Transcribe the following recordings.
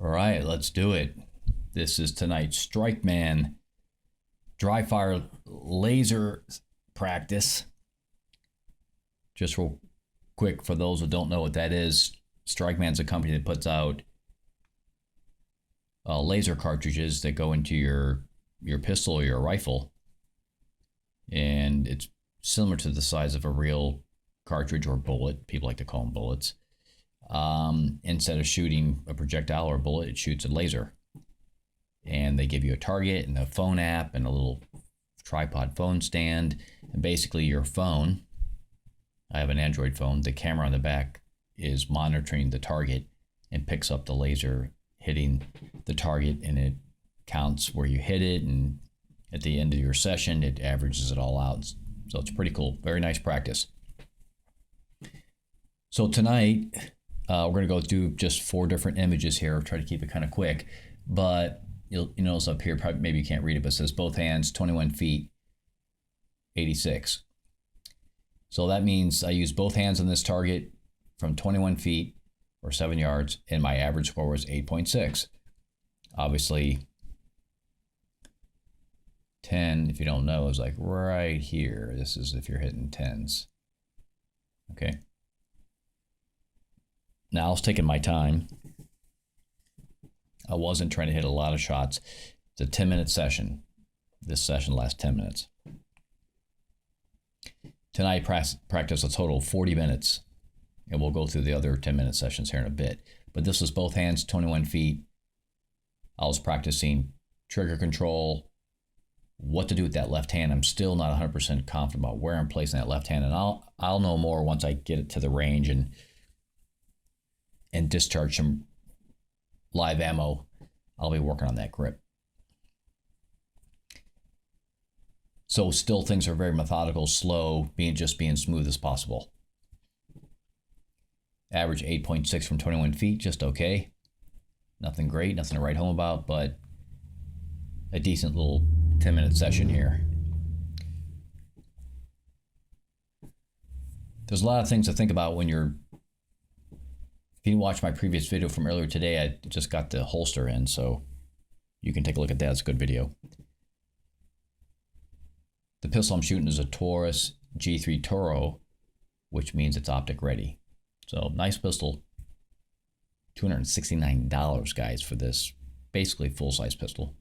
All right, let's do it. This is tonight's Strikeman dry fire laser practice. Just real quick, for those who don't know what that is, Strikeman's a company that puts out laser cartridges that go into your pistol or your rifle. And it's similar to the size of a real cartridge or bullet. People like to call them bullets. Instead of shooting a projectile or a bullet, it shoots a laser. And they give you a target and a phone app and a little tripod phone stand. And basically your phone, I have an Android phone, the camera on the back is monitoring the target and picks up the laser hitting the target, and it counts where you hit it, and at the end of your session it averages it all out. So it's pretty cool. Very nice practice. So tonight we're going to go through just 4 different images here. I'll try to keep it kind of quick, but you'll notice up here, probably maybe you can't read it, but it says both hands 21 feet 86. So that means I use both hands on this target from 21 feet or 7 yards, and my average score was 8.6. Obviously 10, if you don't know, is like right here. This is if you're hitting 10s. Okay. Now I was taking my time. I wasn't trying to hit a lot of shots. It's a 10-minute session. This session lasts 10 minutes. Tonight practice a total of 40 minutes. And we'll go through the other 10-minute sessions here in a bit. But this was both hands, 21 feet. I was practicing trigger control, what to do with that left hand. I'm still not 100% confident about where I'm placing that left hand. And I'll know more once I get it to the range and discharge some live ammo. I'll be working on that grip. So still things are very methodical, slow, being smooth as possible. Average 8.6 from 21 feet, just okay. Nothing great, nothing to write home about, but a decent little 10-minute session here. There's a lot of things to think about when you're, if you didn't watch my previous video from earlier today, I just got the holster in, so you can take a look at that. It's a good video. The pistol I'm shooting is a Taurus G3 Toro, which means it's optic ready. So nice pistol. $269, guys, for this basically full-size pistol.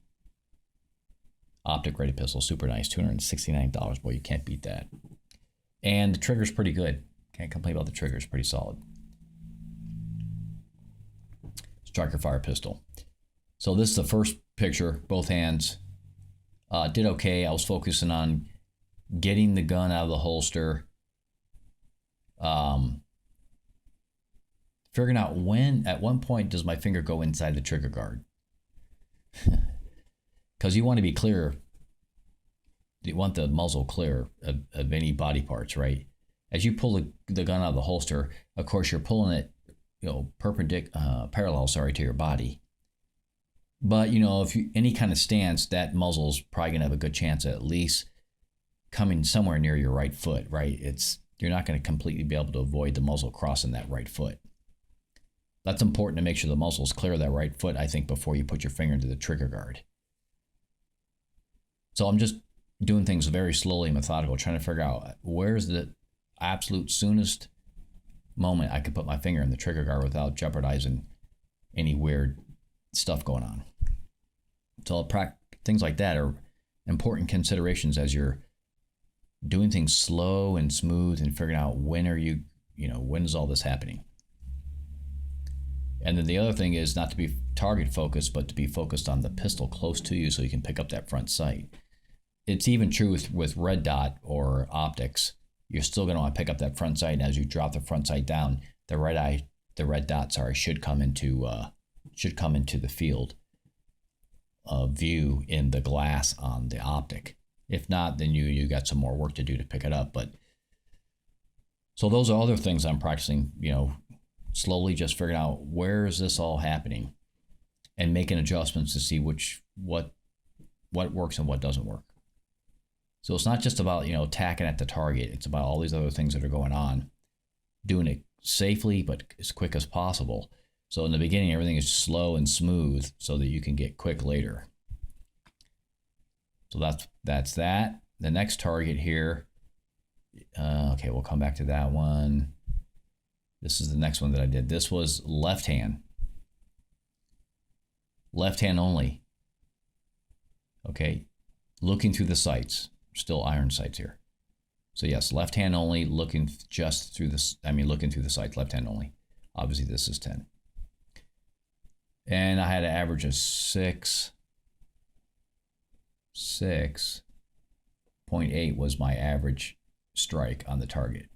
Optic ready pistol, super nice. $269. Boy, you can't beat that. And the trigger's pretty good. Can't complain about the trigger. It's pretty solid. Striker fire pistol. So this is the first picture, both hands. Did okay. I was focusing on getting the gun out of the holster. Figuring out at one point does my finger go inside the trigger guard. Because you want to be clear. You want the muzzle clear of any body parts, right? As you pull the gun out of the holster, of course you're pulling it, parallel, to your body. But if you any kind of stance, that muzzle's probably gonna have a good chance at least coming somewhere near your right foot, right? You're not going to completely be able to avoid the muzzle crossing that right foot. That's important to make sure the muzzle's clear of that right foot, I think, before you put your finger into the trigger guard. So I'm just doing things very slowly and methodical, trying to figure out where's the absolute soonest moment I could put my finger in the trigger guard without jeopardizing any weird stuff going on. So things like that are important considerations as you're doing things slow and smooth and figuring out when is all this happening. And then the other thing is not to be target focused, but to be focused on the pistol close to you so you can pick up that front sight. It's even true with red dot or optics. You're still going to want to pick up that front sight, and as you drop the front sight down, the red dot, should come into the field of view in the glass on the optic. If not, then you got some more work to do to pick it up. But so those are other things I'm practicing, slowly just figuring out where is this all happening and making adjustments to see what works and what doesn't work. So it's not just about, tacking at the target. It's about all these other things that are going on, doing it safely, but as quick as possible. So in the beginning, everything is slow and smooth so that you can get quick later. So that's that. The next target here. Okay, we'll come back to that one. This is the next one that I did. This was left hand. Left hand only. Okay, looking through the sights. Still iron sights here. So yes, left hand only, looking just through this. I mean, looking through the sights, left hand only. Obviously, this is 10. And I had an average of 6.8 was my average strike on the target.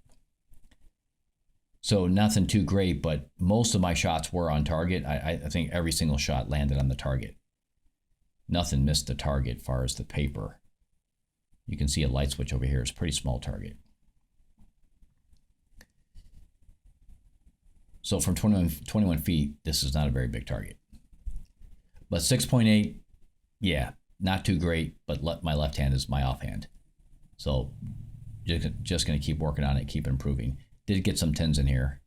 So nothing too great, but most of my shots were on target. I think every single shot landed on the target. Nothing missed the target as far as the paper. You can see a light switch over here. It's a pretty small target. So from 21 feet, this is not a very big target. But 6.8, yeah, not too great, but my left hand is my offhand. So just going to keep working on it, keep improving. Did get some 10s in here.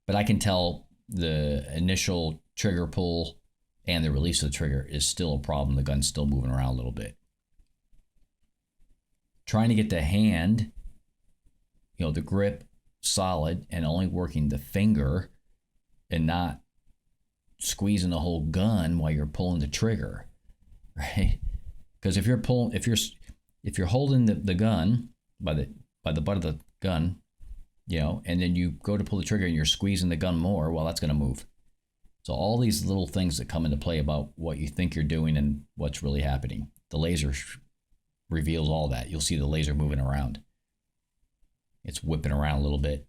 But I can tell the initial trigger pull and the release of the trigger is still a problem. The gun's still moving around a little bit. Trying to get the hand, the grip solid and only working the finger and not squeezing the whole gun while you're pulling the trigger, right? Because if you're holding the gun by the butt of the gun, and then you go to pull the trigger and you're squeezing the gun more, well, that's going to move. So all these little things that come into play about what you think you're doing and what's really happening. The laser reveals all that. You'll see the laser moving around. It's whipping around a little bit.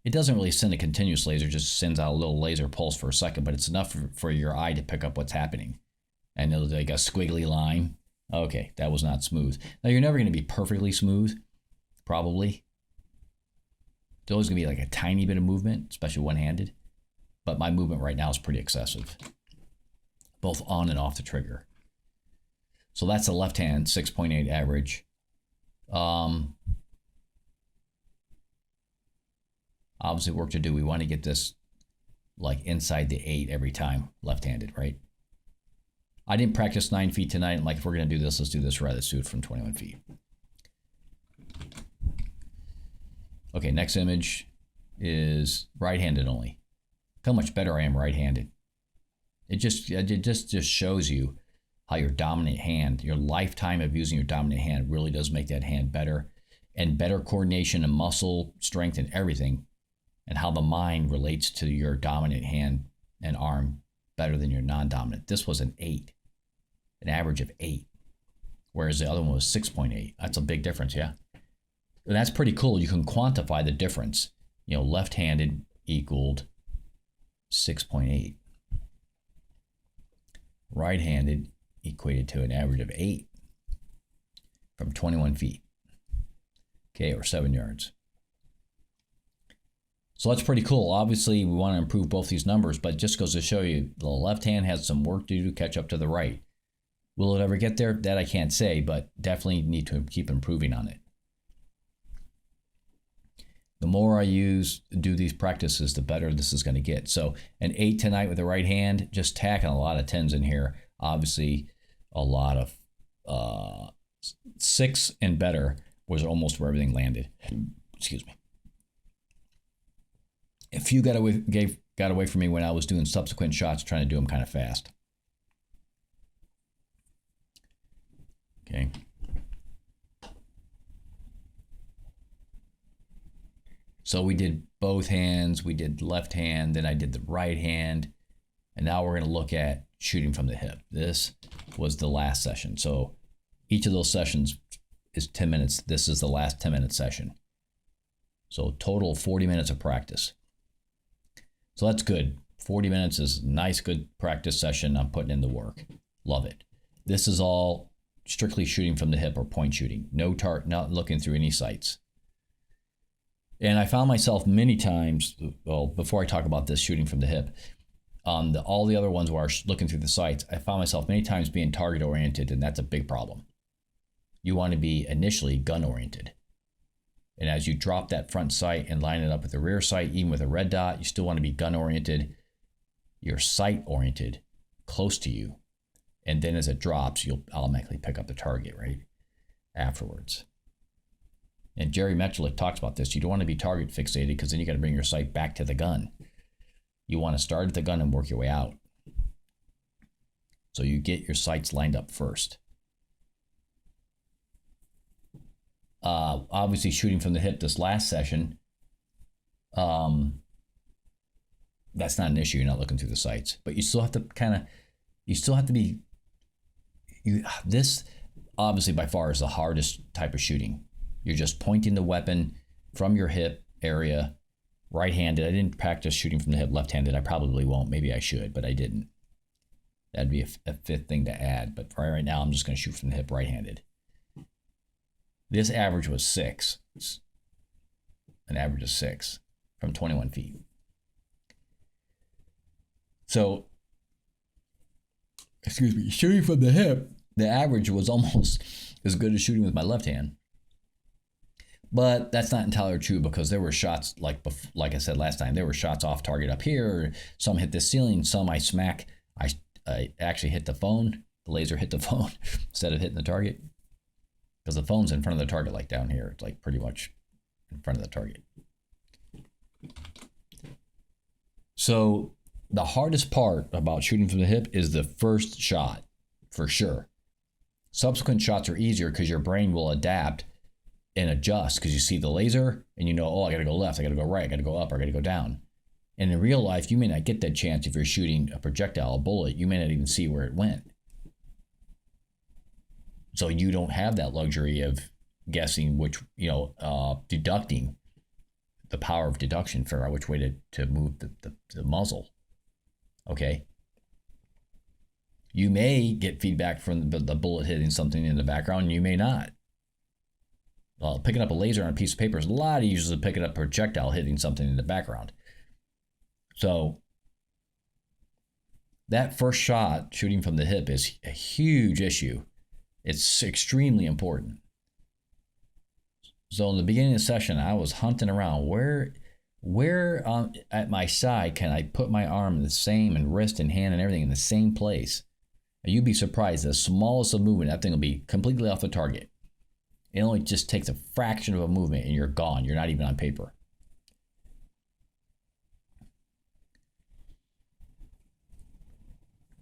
It doesn't really send a continuous laser, just sends out a little laser pulse for a second, but it's enough for your eye to pick up what's happening. And it'll like a squiggly line. Okay, that was not smooth. Now, you're never going to be perfectly smooth, probably. There's always going to be like a tiny bit of movement, especially one-handed. But my movement right now is pretty excessive, both on and off the trigger. So that's the left hand, 6.8 average. Obviously work to do. We want to get this like inside the 8 every time, left-handed, right? I didn't practice 9 feet tonight. I'm like, if we're going to do this, let's do this right. Let's do it from 21 feet. Okay, next image is right-handed only. Look how much better I am right-handed. It just shows you how your dominant hand, your lifetime of using your dominant hand really does make that hand better, and better coordination and muscle strength and everything, and how the mind relates to your dominant hand and arm better than your non-dominant. This was an 8, an average of 8, whereas the other one was 6.8. That's a big difference, yeah? And that's pretty cool. You can quantify the difference. Left-handed equaled 6.8. Right-handed equated to an average of 8 from 21 feet. Okay, or 7 yards. So that's pretty cool. Obviously, we want to improve both these numbers, but it just goes to show you the left hand has some work to do to catch up to the right. Will it ever get there? That I can't say, but definitely need to keep improving on it. The more I do these practices, the better this is going to get. So an 8 tonight with the right hand, just tacking a lot of 10s in here. Obviously, a lot of 6 and better was almost where everything landed. Excuse me. A few got away from me when I was doing subsequent shots, trying to do them kind of fast. Okay. So we did both hands. We did left hand, then I did the right hand, and now we're going to look at shooting from the hip. This was the last session. So each of those sessions is 10 minutes. This is the last 10-minute session. So total 40 minutes of practice. So that's good. 40 minutes is a nice, good practice session. I'm putting in the work. Love it. This is all strictly shooting from the hip or point shooting. Not looking through any sights. And I found myself many times, well, before I talk about this shooting from the hip, all the other ones where I was looking through the sights, I found myself many times being target oriented, and that's a big problem. You want to be initially gun oriented. And as you drop that front sight and line it up with the rear sight, even with a red dot, you still want to be gun oriented, your sight oriented, close to you. And then as it drops, you'll automatically pick up the target, right? Afterwards. And Jerry Metrolich talks about this. You don't want to be target fixated because then you got to bring your sight back to the gun. You want to start at the gun and work your way out. So you get your sights lined up first. Obviously shooting from the hip this last session, that's not an issue. You're not looking through the sights, but you still have to this obviously by far is the hardest type of shooting. You're just pointing the weapon from your hip area, right-handed. I didn't practice shooting from the hip left-handed. I probably won't. Maybe I should, but I didn't. That'd be a fifth thing to add. But for right now, I'm just going to shoot from the hip right-handed. This average was 6. It's an average of 6 from 21 feet. So, shooting from the hip, the average was almost as good as shooting with my left hand. But that's not entirely true because there were shots, like I said last time, there were shots off target up here. Some hit the ceiling, some I actually hit the phone. The laser hit the phone instead of hitting the target. Because the phone's in front of the target, like down here. It's like pretty much in front of the target. So the hardest part about shooting from the hip is the first shot, for sure. Subsequent shots are easier because your brain will adapt and adjust because you see the laser and you know, oh, I got to go left, I got to go right, I got to go up, I got to go down. And in real life, you may not get that chance if you're shooting a projectile, a bullet. You may not even see where it went. So you don't have that luxury of guessing which, deducting the power of deduction, figure out which way to move the muzzle. Okay. You may get feedback from the bullet hitting something in the background, and you may not. Picking up a laser on a piece of paper is a lot easier than picking up a projectile hitting something in the background. So that first shot, shooting from the hip, is a huge issue. It's extremely important. So in the beginning of the session, I was hunting around where at my side can I put my arm in the same, and wrist and hand and everything in the same place. And you'd be surprised, the smallest of movement, that thing will be completely off the target. It only just takes a fraction of a movement and you're gone. You're not even on paper.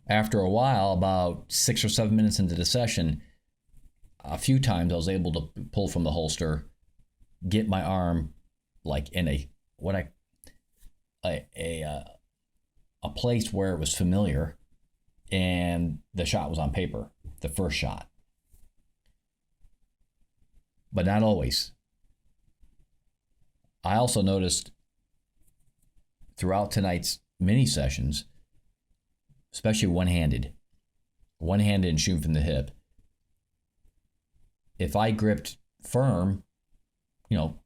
After a while, about 6 or 7 minutes into the session, a few times I was able to pull from the holster, get my arm like in a place where it was familiar, and the shot was on paper, the first shot. But not always. I also noticed throughout tonight's mini sessions, especially one-handed and shooting from the hip, if I gripped firm,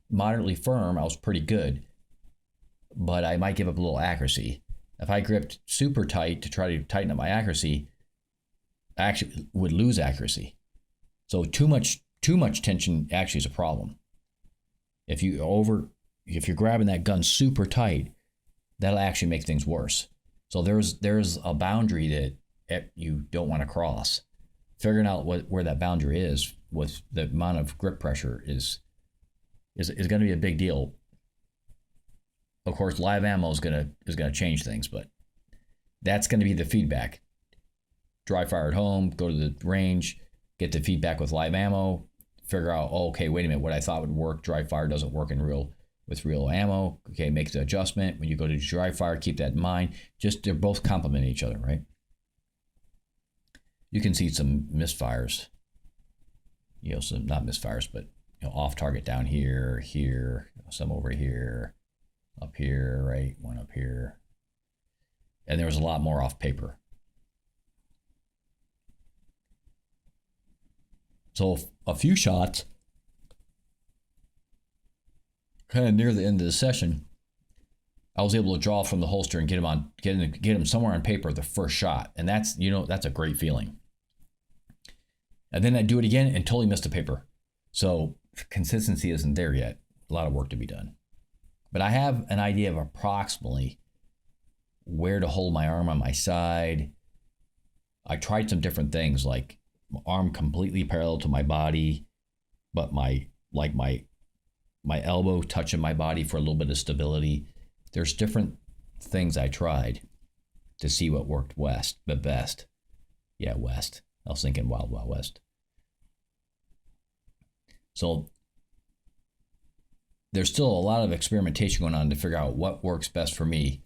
moderately firm, I was pretty good, but I might give up a little accuracy. If I gripped super tight to try to tighten up my accuracy, I actually would lose accuracy. So too much tension actually is a problem. If you're grabbing that gun super tight, that'll actually make things worse. So there's a boundary that you don't want to cross. Figuring out where that boundary is with the amount of grip pressure is going to be a big deal. Of course, live ammo is going to change things, but that's going to be the feedback. Dry fire at home, go to the range, get the feedback with live ammo, figure out, okay, wait a minute, what I thought would work, dry fire doesn't work with real ammo. Okay, make the adjustment. When you go to dry fire, keep that in mind. Just they're both complementing each other, right? You can see some misfires. Some not misfires, but off target down here, some over here, up here, right? One up here. And there was a lot more off paper. So a few shots kind of near the end of the session, I was able to draw from the holster and get him somewhere on paper the first shot. And that's a great feeling. And then I'd do it again and totally missed the paper. So consistency isn't there yet. of work to be done. But I have an idea of approximately where to hold my arm on my side. I tried some different things, like my arm completely parallel to my body, but my elbow touching my body for a little bit of stability. There's different things I tried to see what worked best. Yeah, West. I was thinking Wild Wild West. So there's still a lot of experimentation going on to figure out what works best for me.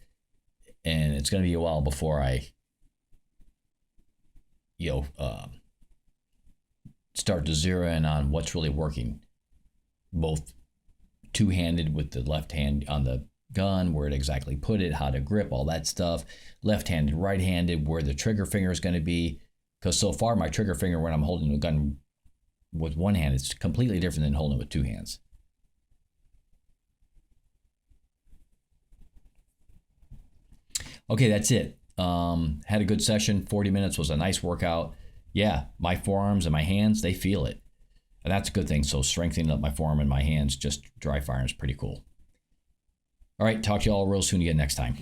And it's going to be a while before I, start to zero in on what's really working. Both two-handed with the left hand on the gun, where to exactly put it, how to grip, all that stuff. Left-handed, right-handed, where the trigger finger is going to be. Because so far my trigger finger when I'm holding the gun with one hand is completely different than holding it with two hands. Okay, that's it. Had a good session. 40 minutes was a nice workout. Yeah, my forearms and my hands, they feel it. And that's a good thing. So strengthening up my forearm and my hands, just dry firing is pretty cool. All right, talk to you all real soon again next time.